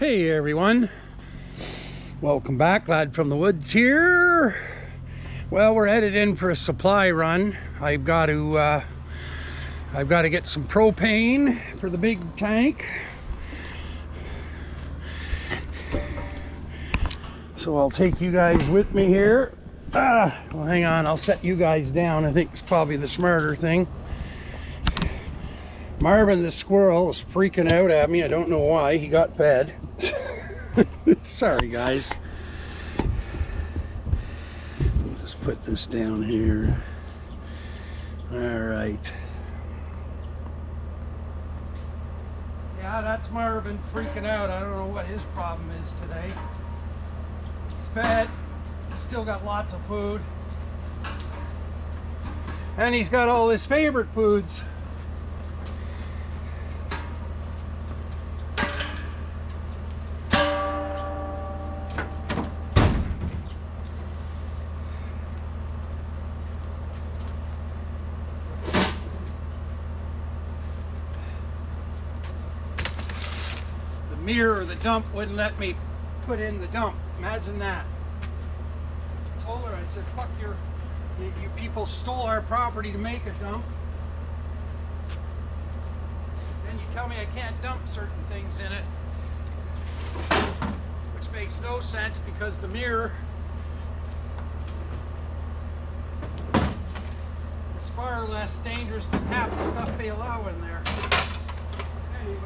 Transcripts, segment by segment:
Hey everyone, welcome back. Lad from the Woods here. Well, we're headed in for a supply run. I've got to get some propane for the big tank. So I'll take you guys with me here. Well, hang on, I'll set you guys down. I think it's probably the smarter thing. Marvin the squirrel is freaking out at me. I don't know why. He got fed. Sorry guys. Just put this down here. All right. Yeah, that's Marvin freaking out. I don't know what his problem is today. He's fed. He's still got lots of food. And he's got all his favorite foods. Mirror, the dump wouldn't let me put in the dump. Imagine that. I told her, I said, fuck you people stole our property to make a dump. Then you tell me I can't dump certain things in it. Which makes no sense because the mirror is far less dangerous than half the stuff they allow in there. Anyway.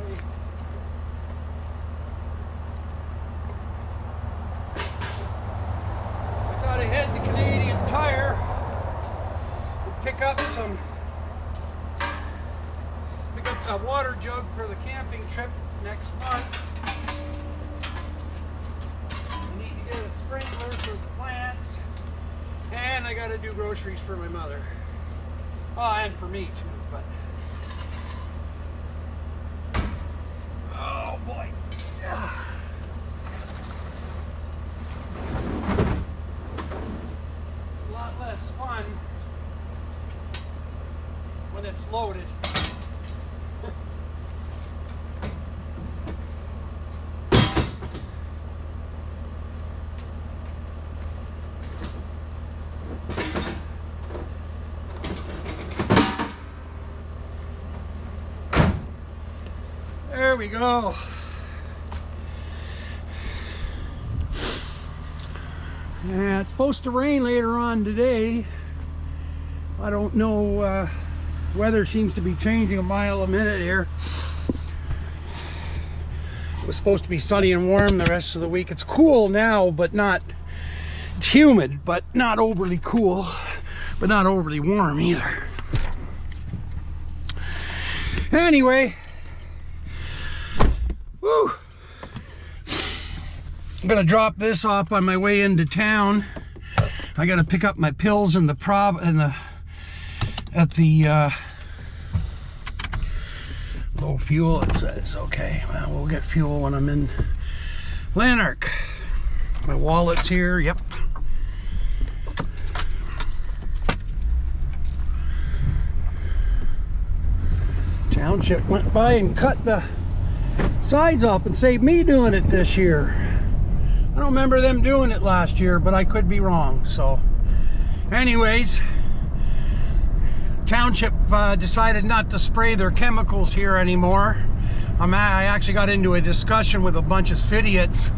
To head to Canadian Tire and pick up a water jug for the camping trip next month. I need to get a sprinkler for the plants, and I got to do groceries for my mother. Oh, and for me too, but oh boy. Yeah. Less fun when it's loaded. There we go. Yeah, it's supposed to rain later on today. I don't know, weather seems to be changing a mile a minute here. It was supposed to be sunny and warm the rest of the week. It's cool now, but not, it's humid, but not overly cool, but not overly warm either. Anyway, woo! I'm gonna drop this off on my way into town. I gotta pick up my pills in the at the low fuel, it says. Okay, well, we'll get fuel when I'm in Lanark. My wallet's here, yep. Township went by and cut the sides off and saved me doing it this year. I don't remember them doing it last year, but I could be wrong. So anyways, Township decided not to spray their chemicals here anymore. I actually got into a discussion with a bunch of Cidiots.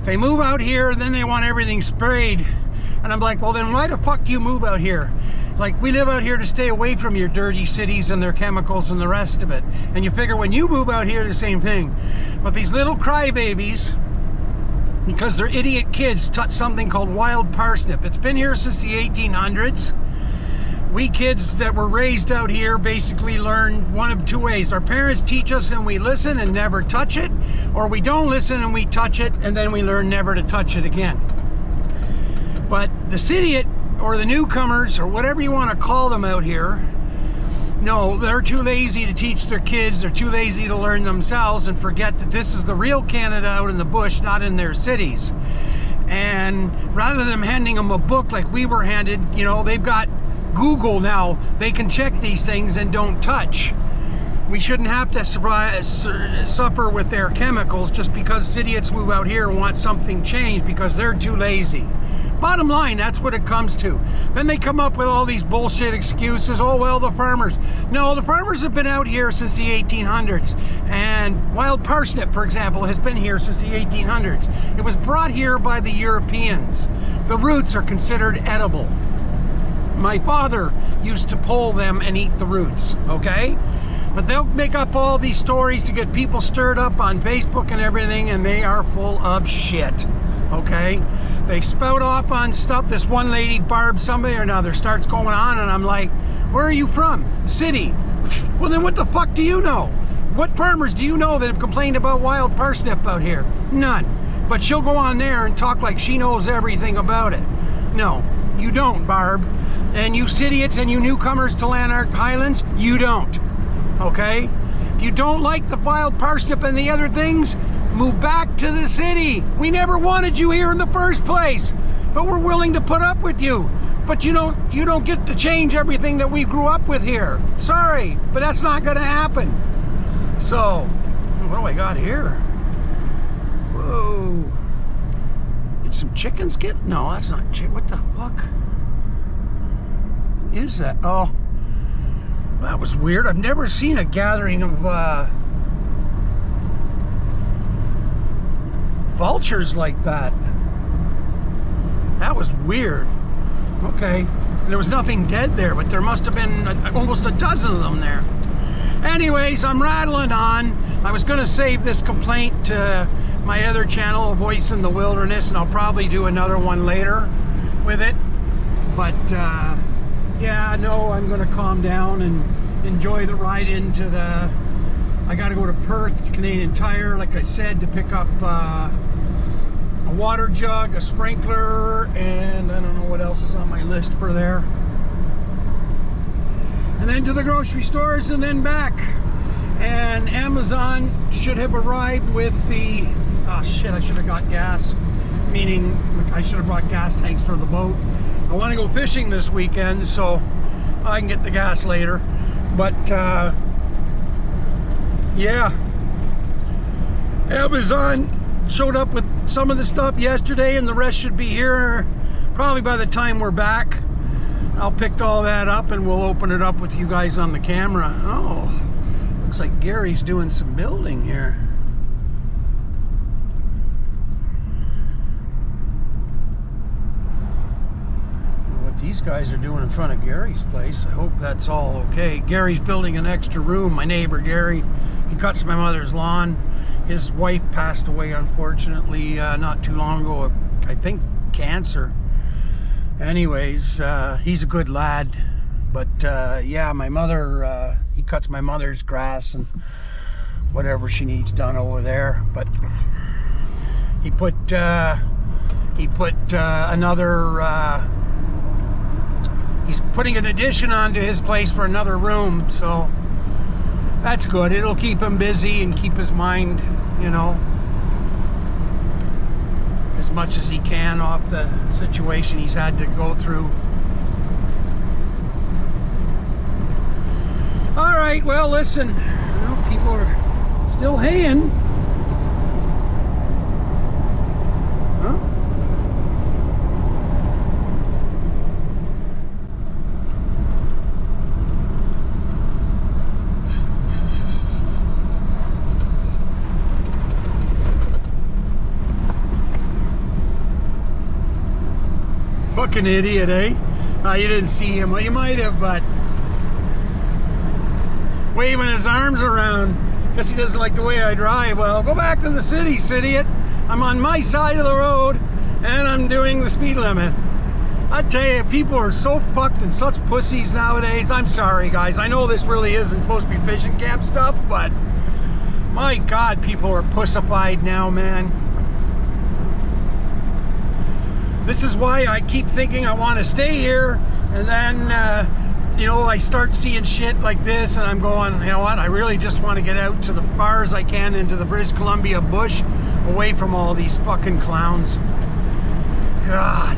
They move out here and then they want everything sprayed. And I'm like, well then why the fuck do you move out here? Like, we live out here to stay away from your dirty cities and their chemicals and the rest of it. And you figure when you move out here, the same thing. But these little crybabies, because they're idiot kids, touch something called wild parsnip. It's been here since the 1800s. We kids that were raised out here basically learn one of two ways. Our parents teach us and we listen and never touch it, or we don't listen and we touch it and then we learn never to touch it again. But the Cidiot, or the newcomers, or whatever you want to call them out here, no, they're too lazy to teach their kids. They're too lazy to learn themselves and forget that this is the real Canada out in the bush, not in their cities. And rather than handing them a book like we were handed, you know, they've got Google now. They can check these things and don't touch. We shouldn't have to suffer with their chemicals just because Cidiots move out here and want something changed because they're too lazy. Bottom line, that's what it comes to. Then they come up with all these bullshit excuses. Oh, well, the farmers. No, the farmers have been out here since the 1800s. And wild parsnip, for example, has been here since the 1800s. It was brought here by the Europeans. The roots are considered edible. My father used to pull them and eat the roots, okay? But they'll make up all these stories to get people stirred up on Facebook and everything, and they are full of shit, okay? They spout off on stuff. This one lady, Barb, somebody or another, starts going on, and I'm like, where are you from? City. Well, then what the fuck do you know? What farmers do you know that have complained about wild parsnip out here? None. But she'll go on there and talk like she knows everything about it. No, you don't, Barb. And you Cidiots and you newcomers to Lanark Highlands, you don't. Okay? If you don't like the wild parsnip and the other things, move back to the city. We never wanted you here in the first place, but we're willing to put up with you. But you don't get to change everything that we grew up with here. Sorry, but that's not going to happen. So, what do I got here? Whoa. Did some chickens get? No, that's not chicken. What the fuck is that? Oh, that was weird. I've never seen a gathering of vultures like that. That was weird. Okay. There was nothing dead there, but there must have been almost a dozen of them there. Anyways, I'm rattling on. I was going to save this complaint to my other channel, A Voice in the Wilderness, and I'll probably do another one later with it. But, yeah, no, I'm going to calm down and enjoy the ride into the... I got to go to Perth, to Canadian Tire, like I said, to pick up a water jug, a sprinkler, and I don't know what else is on my list for there. And then to the grocery stores and then back. And Amazon should have arrived with the... Oh shit, I should have got gas. Meaning, I should have brought gas tanks for the boat. I want to go fishing this weekend, so I can get the gas later. But, yeah. Amazon showed up with some of the stuff yesterday, and the rest should be here probably by the time we're back. I'll pick all that up and we'll open it up with you guys on the camera. Oh, looks like Gary's doing some building here. What these guys are doing in front of Gary's place, I hope that's all okay. Gary's building an extra room. My neighbor Gary, he cuts my mother's lawn. His wife passed away, unfortunately, not too long ago. I think cancer. Anyways, he's a good lad. But yeah, my mother, he cuts my mother's grass and whatever she needs done over there. But he put another. He's putting an addition onto his place for another room, so that's good. It'll keep him busy and keep his mind, you know, as much as he can off the situation he's had to go through. All right, well, listen, people are still haying. Huh? Fucking idiot, eh? You didn't see him. Well, you might have, but waving his arms around. Guess he doesn't like the way I drive. Well, go back to the city, Cidiot. I'm on my side of the road, and I'm doing the speed limit. I tell you, people are so fucked and such pussies nowadays. I'm sorry, guys. I know this really isn't supposed to be fishing camp stuff, but my God, people are pussified now, man. This is why I keep thinking I want to stay here, and then, you know, I start seeing shit like this, and I'm going, you know what, I really just want to get out to the far as I can into the British Columbia bush, away from all these fucking clowns. God.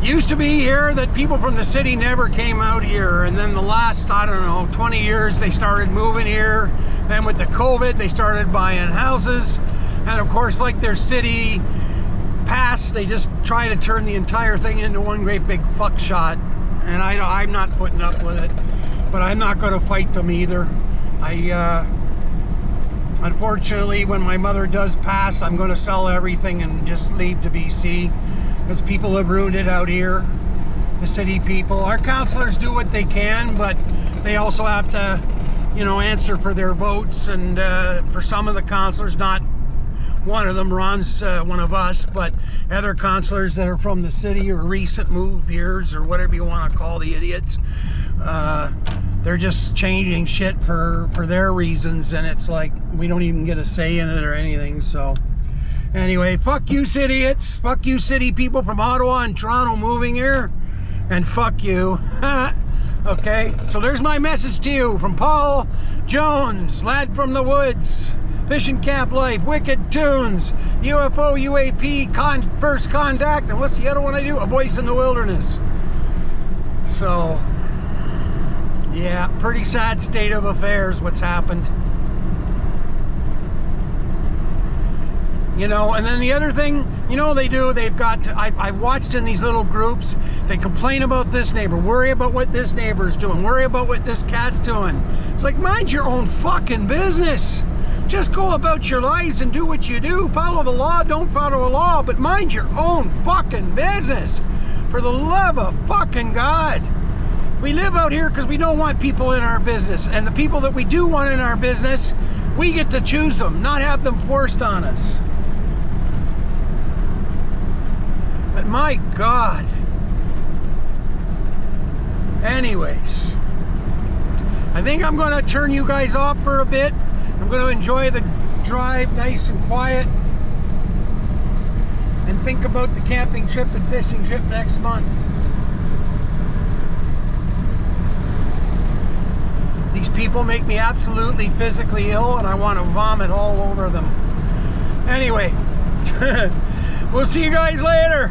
Used to be here that people from the city never came out here, and then the last, I don't know, 20 years they started moving here. Then with the COVID they started buying houses, and of course, like their city pass, they just try to turn the entire thing into one great big fuck shot, and I'm not putting up with it, but I'm not going to fight them either. Unfortunately, when my mother does pass, I'm going to sell everything and just leave to BC, because people have ruined it out here, the city people. Our councillors do what they can, but they also have to, you know, answer for their votes, and for some of the councillors, not one of them, Ron's one of us, but other councillors that are from the city or recent move years or whatever you want to call the idiots, they're just changing shit for their reasons, and it's like we don't even get a say in it or anything. So anyway, fuck you Cidiots, fuck you city people from Ottawa and Toronto moving here, and fuck you. Okay, so there's my message to you from Paul Jones, lad from the woods, Fishin Camp life, wicked tunes, UFO, UAP, first contact, and what's the other one I do? A voice in the wilderness. So yeah, pretty sad state of affairs what's happened. You know, and then the other thing, you know, they've got, I've watched in these little groups, they complain about this neighbor, worry about what this neighbor's doing, worry about what this cat's doing. It's like, mind your own fucking business. Just go about your lives and do what you do. Follow the law, don't follow the law, but mind your own fucking business. For the love of fucking God. We live out here because we don't want people in our business. And the people that we do want in our business, we get to choose them, not have them forced on us. But my God. Anyways, I think I'm going to turn you guys off for a bit. I'm going to enjoy the drive nice and quiet and think about the camping trip and fishing trip next month. These people make me absolutely physically ill, and I want to vomit all over them. Anyway, we'll see you guys later.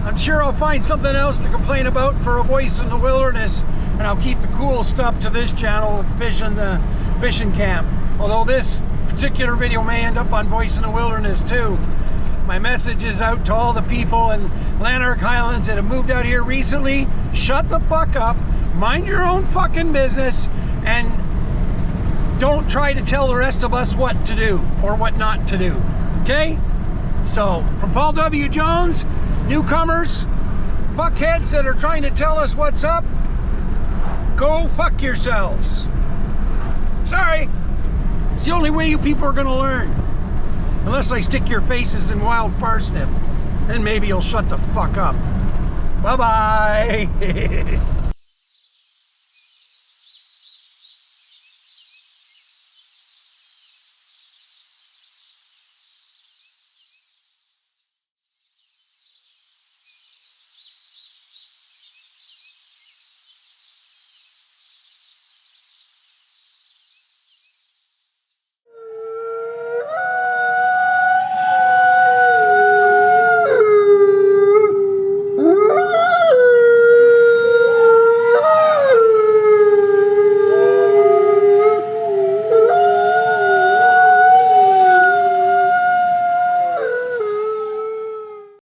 I'm sure I'll find something else to complain about for a voice in the wilderness, and I'll keep the cool stuff to this channel of Fishin Camp. Although this particular video may end up on Voice in the Wilderness too. My message is out to all the people in Lanark Highlands that have moved out here recently. Shut the fuck up, mind your own fucking business, and don't try to tell the rest of us what to do or what not to do. Okay? So, from Paul W. Jones, newcomers, fuckheads that are trying to tell us what's up, go fuck yourselves. Sorry. It's the only way you people are going to learn. Unless I stick your faces in wild parsnip. Then maybe you'll shut the fuck up. Bye-bye.